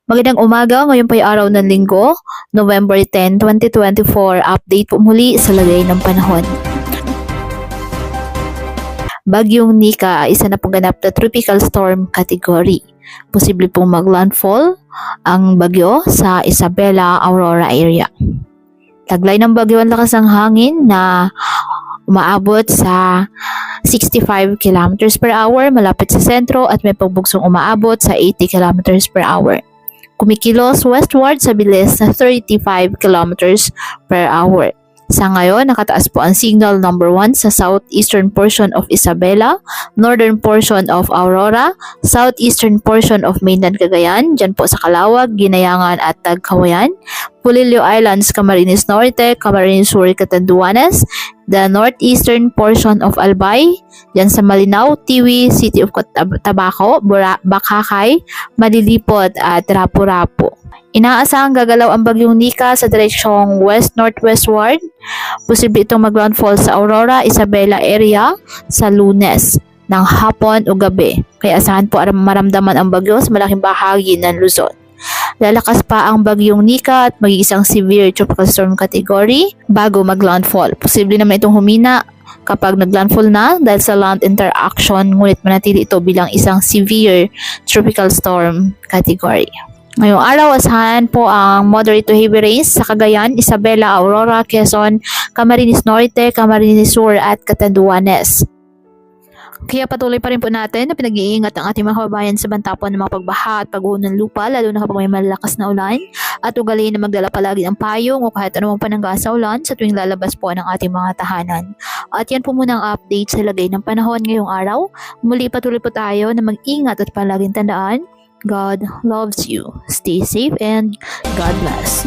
Magandang umaga, ngayon po ay araw ng linggo, November 10, 2024. Update po muli sa lagay ng panahon. Bagyong Nika, isa na pong ganap na tropical storm category. Posible pong maglandfall ang bagyo sa Isabela, Aurora area. Taglay ng bagyo ang lakas ng hangin na umaabot sa 65 km per hour malapit sa sentro at may pagbugsong umaabot sa 80 km per hour. Kumikilos westward sa bilis na 35 km per hour. Sa ngayon, nakataas po ang signal number 1 sa southeastern portion of Isabela, northern portion of Aurora, southeastern portion of mainland Cagayan, dyan po sa Calauag, Ginayangan at Tagkawayan, Pulilio Islands, Camarines Norte, Camarines Sur, Catanduanes, the northeastern portion of Albay, dyan sa Malinaw, Tiwi, City of Tabaco, Bakakay, Malilipot at Rapu-Rapu. Inaasahang gagalaw ang bagyong Nika sa direksyong west-northwestward. Posible itong maglandfall sa Aurora, Isabela area sa Lunes ng hapon o gabi. Kaya asahan po maramdaman ang bagyo sa malaking bahagi ng Luzon. Lalakas pa ang bagyong Nika at magiging severe tropical storm category bago maglandfall. Posible naman itong humina kapag naglandfall na dahil sa land interaction, ngunit manatili ito bilang isang severe tropical storm category. Ngayong araw, asahan po ang moderate to heavy rains sa Cagayan, Isabela, Aurora, Quezon, Camarines Norte, Camarines Sur at Catanduanes. Kaya patuloy pa rin po natin na pinag-iingat ang ating mga kababayan sa banta po ng mga pagbaha at pagguho ng lupa, lalo na kapag may malakas na ulan, at ugaliin na magdala palagi ng payong o kahit anumang panangga sa ulan sa tuwing lalabas po ng ating mga tahanan. At yan po muna ang update sa lagay ng panahon ngayong araw. Muli patuloy po tayo na mag-ingat at palaging tandaan, God loves you. Stay safe and God bless.